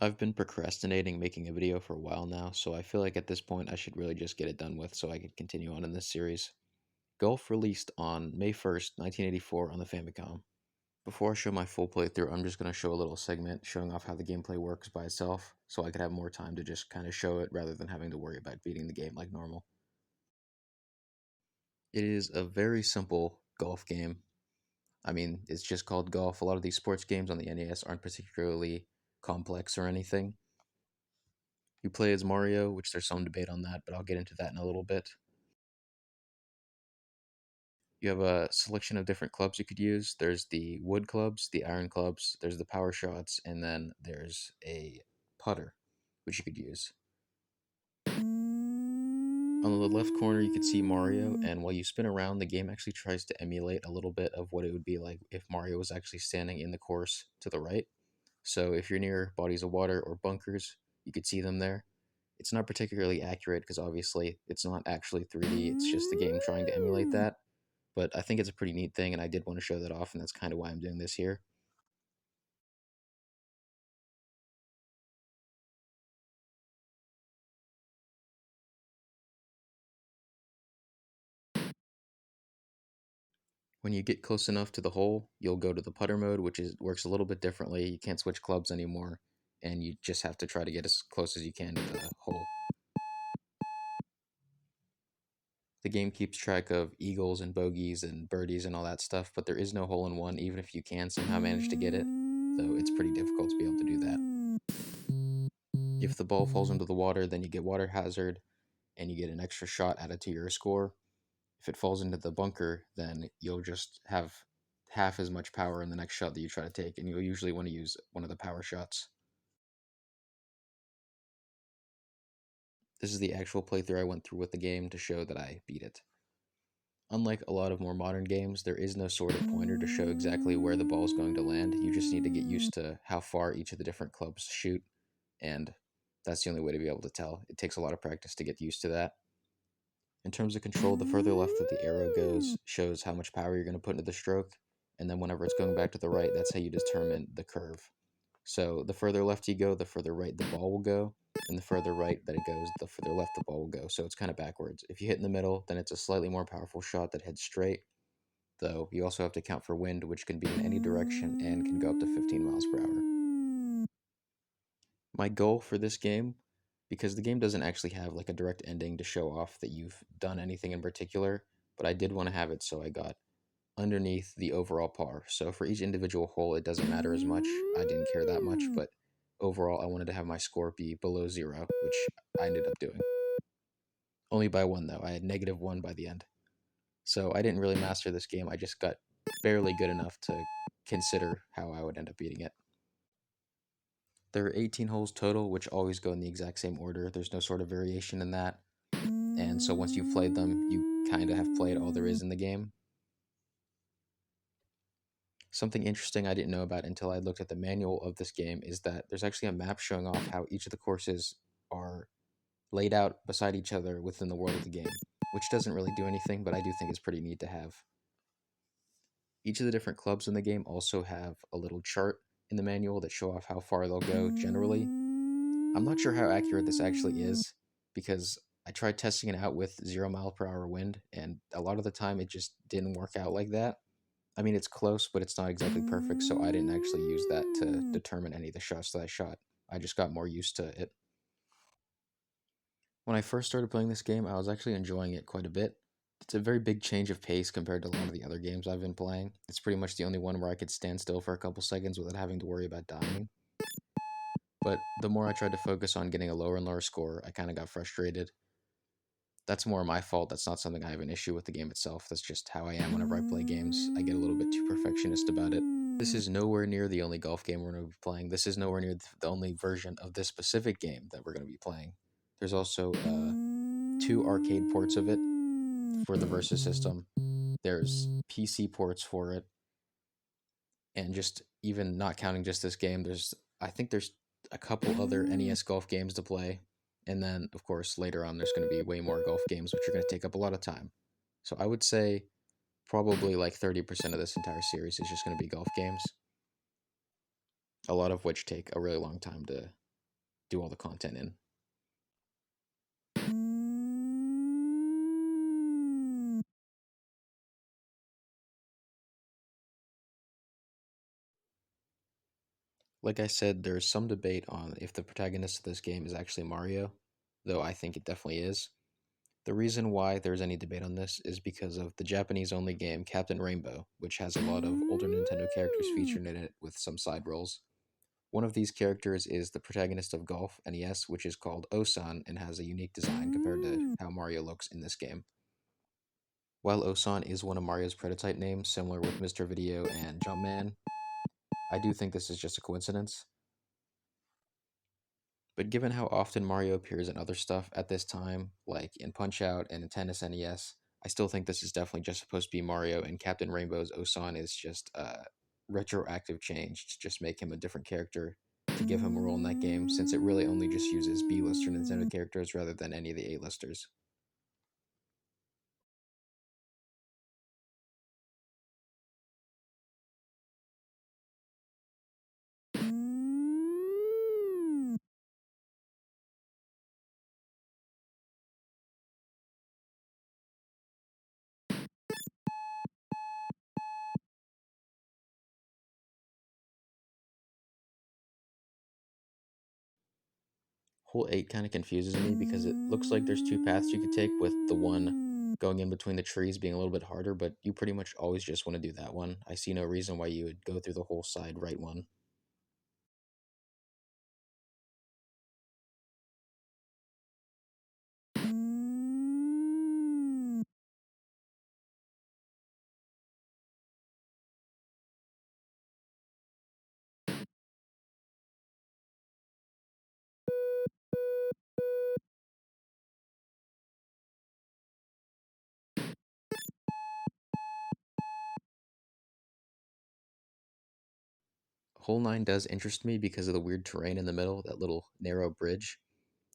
I've been procrastinating making a video for a while now, so I feel like at this point I should really just get it done with so I could continue on in this series. Golf released on May 1st, 1984 on the Famicom. Before I show my full playthrough, I'm just going to show a little segment showing off how the gameplay works by itself, so I could have more time to just kind of show it rather than having to worry about beating the game like normal. It is a very simple golf game. I mean, it's just called golf. A lot of these sports games on the NES aren't particularly complex or anything. You play as Mario, which there's some debate on that, but I'll get into that in a little bit. You have a selection of different clubs you could use. There's the wood clubs, the iron clubs, there's the power shots, and then there's a putter, which you could use. On the left corner, you can see Mario, and while you spin around, the game actually tries to emulate a little bit of what it would be like if Mario was actually standing in the course to the right. So if you're near bodies of water or bunkers, you could see them there. It's not particularly accurate because obviously it's not actually 3D, it's just the game trying to emulate that. But I think it's a pretty neat thing, and I did want to show that off, and that's kind of why I'm doing this here. When you get close enough to the hole, you'll go to the putter mode, which works a little bit differently. You can't switch clubs anymore, and you just have to try to get as close as you can to the hole. The game keeps track of eagles and bogeys and birdies and all that stuff, but there is no hole in one, even if you can somehow manage to get it, though it's pretty difficult to be able to do that. If the ball falls into the water, then you get water hazard, and you get an extra shot added to your score. If it falls into the bunker, then you'll just have half as much power in the next shot that you try to take, and you'll usually want to use one of the power shots. This is the actual playthrough I went through with the game to show that I beat it. Unlike a lot of more modern games, there is no sort of pointer to show exactly where the ball is going to land. You just need to get used to how far each of the different clubs shoot, and that's the only way to be able to tell. It takes a lot of practice to get used to that. In terms of control, the further left that the arrow goes shows how much power you're going to put into the stroke, and then whenever it's going back to the right, that's how you determine the curve. So the further left you go, the further right the ball will go, and the further right that it goes, the further left the ball will go. So it's kind of backwards. If you hit in the middle, then it's a slightly more powerful shot that heads straight, though you also have to account for wind, which can be in any direction and can go up to 15 miles per hour. My goal for this game, because the game doesn't actually have like a direct ending to show off that you've done anything in particular, but I did want to have it so I got underneath the overall par. So for each individual hole, it doesn't matter as much. I didn't care that much, but overall, I wanted to have my score be below 0, which I ended up doing. Only by 1, though. I had -1 by the end. So I didn't really master this game. I just got barely good enough to consider how I would end up beating it. There are 18 holes total, which always go in the exact same order. There's no sort of variation in that. And so once you've played them, you kind of have played all there is in the game. Something interesting I didn't know about until I looked at the manual of this game is that there's actually a map showing off how each of the courses are laid out beside each other within the world of the game, which doesn't really do anything, but I do think it's pretty neat to have. Each of the different clubs in the game also have a little chart in the manual that show off how far they'll go generally. I'm not sure how accurate this actually is because I tried testing it out with 0 mile per hour wind, and a lot of the time it just didn't work out like that. I mean, it's close, but it's not exactly perfect, so I didn't actually use that to determine any of the shots that I shot. I just got more used to it. When I first started playing this game, I was actually enjoying it quite a bit. It's a very big change of pace compared to a lot of the other games I've been playing. It's pretty much the only one where I could stand still for a couple seconds without having to worry about dying. But the more I tried to focus on getting a lower and lower score, I kind of got frustrated. That's more my fault. That's not something I have an issue with the game itself. That's just how I am whenever I play games. I get a little bit too perfectionist about it. This is nowhere near the only golf game we're going to be playing. This is nowhere near the only version of this specific game that we're going to be playing. There's also 2 arcade ports of it for the Versus system. There's PC ports for it, and just even not counting just this game, I think there's a couple other NES golf games to play, and then of course later on there's going to be way more golf games which are going to take up a lot of time. So I would say probably like 30% of this entire series is just going to be golf games, a lot of which take a really long time to do all the content in. Like I said, there's some debate on if the protagonist of this game is actually Mario, though I think it definitely is. The reason why there's any debate on this is because of the Japanese only game Captain Rainbow, which has a lot of older Nintendo characters featured in it with some side roles. One of these characters is the protagonist of Golf NES, which is called Osan and has a unique design compared to how Mario looks in this game. While Osan is one of Mario's prototype names, similar with Mr. Video and Jumpman, I do think this is just a coincidence. But given how often Mario appears in other stuff at this time, like in Punch Out and in Tennis NES, I still think this is definitely just supposed to be Mario, and Captain Rainbow's Osan is just a retroactive change to just make him a different character to give him a role in that game, since it really only just uses B-lister Nintendo characters rather than any of the A-listers. Hole 8 kind of confuses me because it looks like there's two paths you could take, with the one going in between the trees being a little bit harder, but you pretty much always just want to do that one. I see no reason why you would go through the whole side right one. Hole 9 does interest me because of the weird terrain in the middle, that little narrow bridge.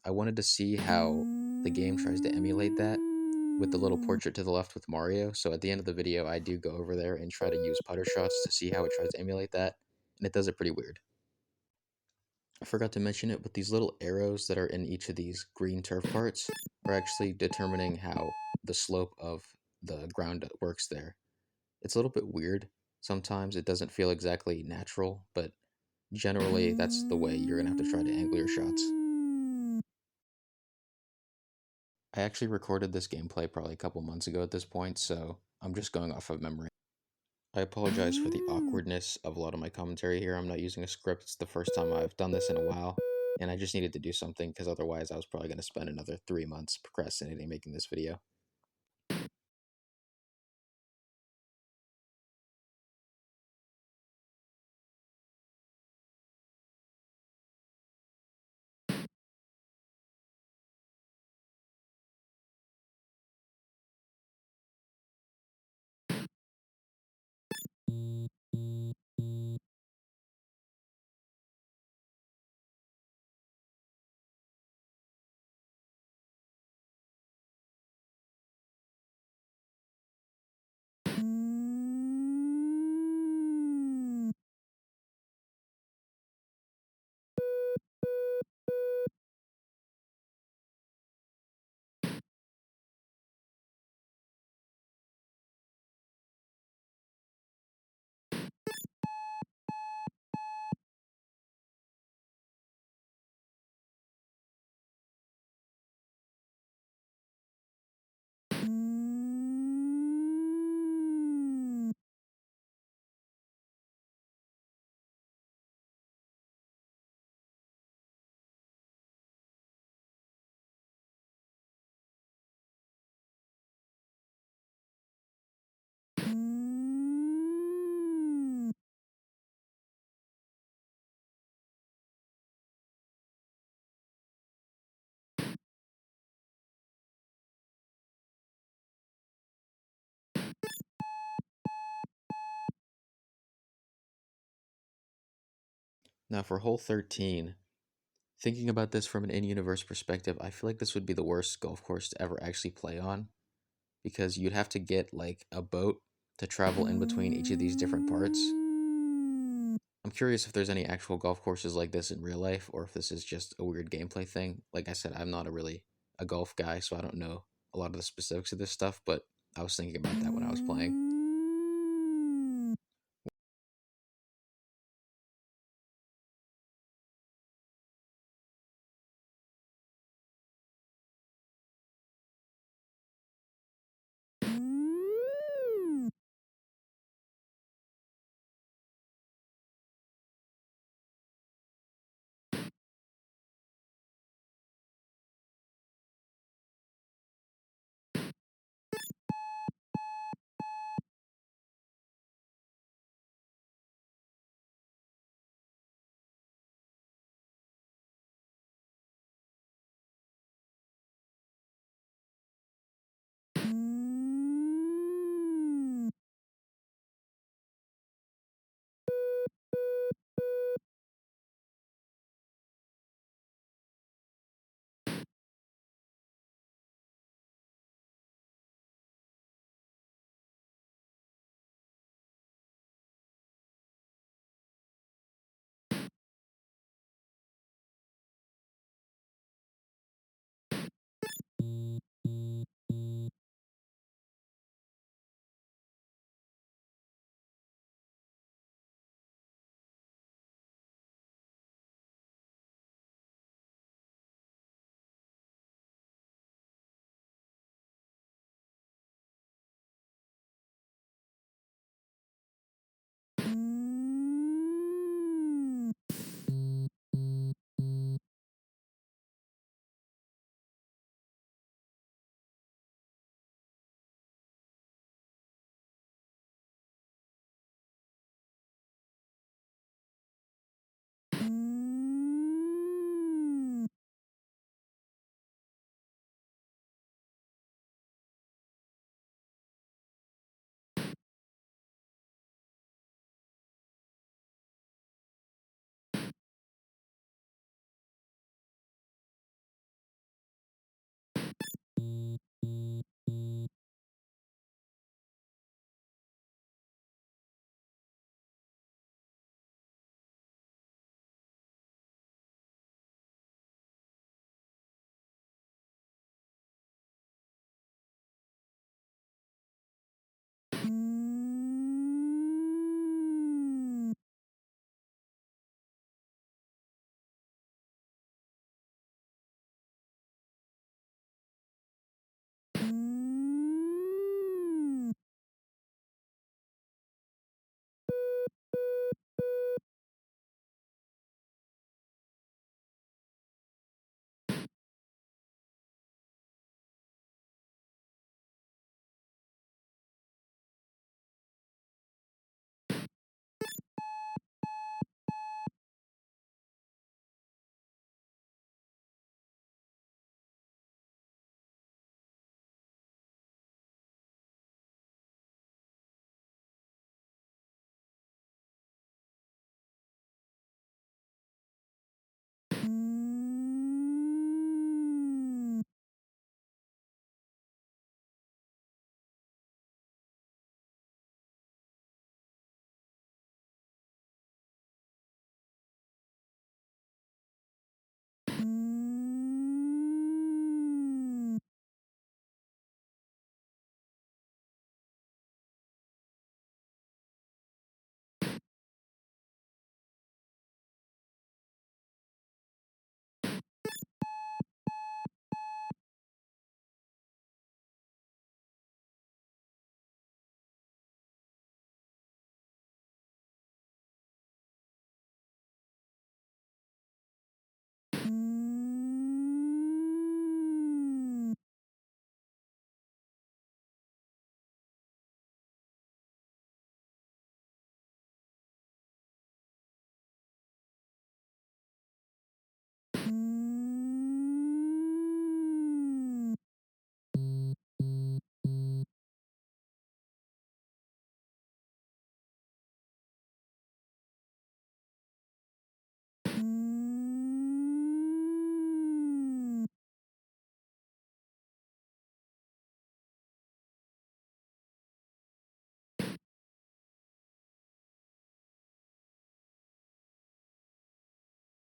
I wanted to see how the game tries to emulate that with the little portrait to the left with Mario. So at the end of the video, I do go over there and try to use putter shots to see how it tries to emulate that, and it does it pretty weird. I forgot to mention it, but these little arrows that are in each of these green turf parts are actually determining how the slope of the ground works there. It's a little bit weird. Sometimes it doesn't feel exactly natural, but generally that's the way you're going to have to try to angle your shots. I actually recorded this gameplay probably a couple months ago at this point, so I'm just going off of memory. I apologize for the awkwardness of a lot of my commentary here. I'm not using a script. It's the first time I've done this in a while, and I just needed to do something because otherwise I was probably going to spend another 3 months procrastinating making this video. Now for hole 13, thinking about this from an in-universe perspective, I feel like this would be the worst golf course to ever actually play on, because you'd have to get like a boat to travel in between each of these different parts. I'm curious if there's any actual golf courses like this in real life, or if this is just a weird gameplay thing. Like I said, I'm not a golf guy, so I don't know a lot of the specifics of this stuff, but I was thinking about that when I was playing.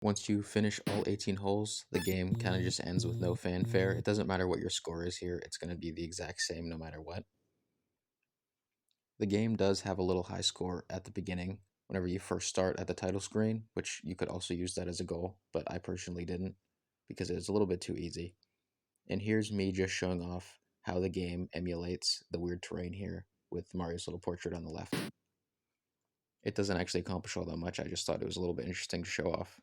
Once you finish all 18 holes, the game kind of just ends with no fanfare. It doesn't matter what your score is here, it's going to be the exact same no matter what. The game does have a little high score at the beginning whenever you first start at the title screen, which you could also use that as a goal, but I personally didn't because it's a little bit too easy. And here's me just showing off how the game emulates the weird terrain here with Mario's little portrait on the left. It doesn't actually accomplish all that much, I just thought it was a little bit interesting to show off.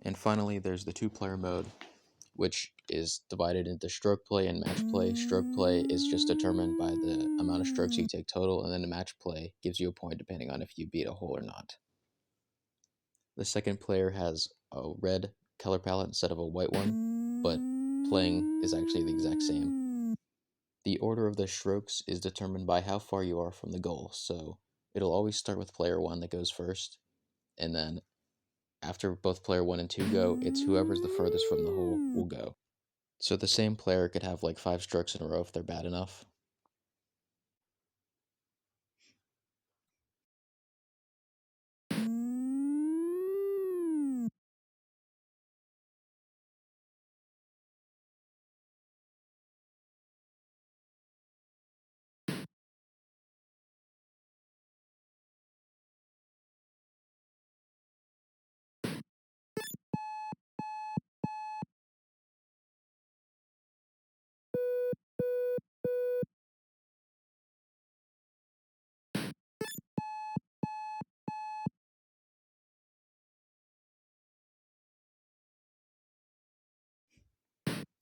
And finally, there's the two-player mode, which is divided into stroke play and match play. Stroke play is just determined by the amount of strokes you take total, and then the match play gives you a point depending on if you beat a hole or not. The second player has a red color palette instead of a white one, but playing is actually the exact same. The order of the strokes is determined by how far you are from the goal, so it'll always start with player 1 that goes first, and then after both player 1 and 2 go, it's whoever's the furthest from the hole will go. So the same player could have like 5 strokes in a row if they're bad enough.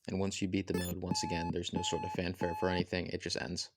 And once you beat the mode, once again, there's no sort of fanfare for anything, it just ends.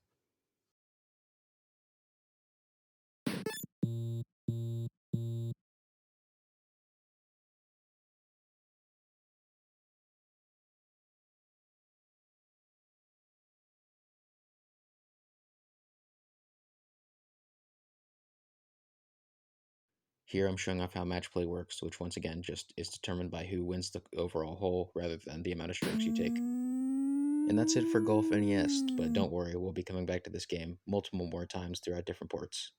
Here I'm showing off how match play works, which once again just is determined by who wins the overall hole rather than the amount of strokes you take. And that's it for Golf NES, but don't worry, we'll be coming back to this game multiple more times throughout different ports.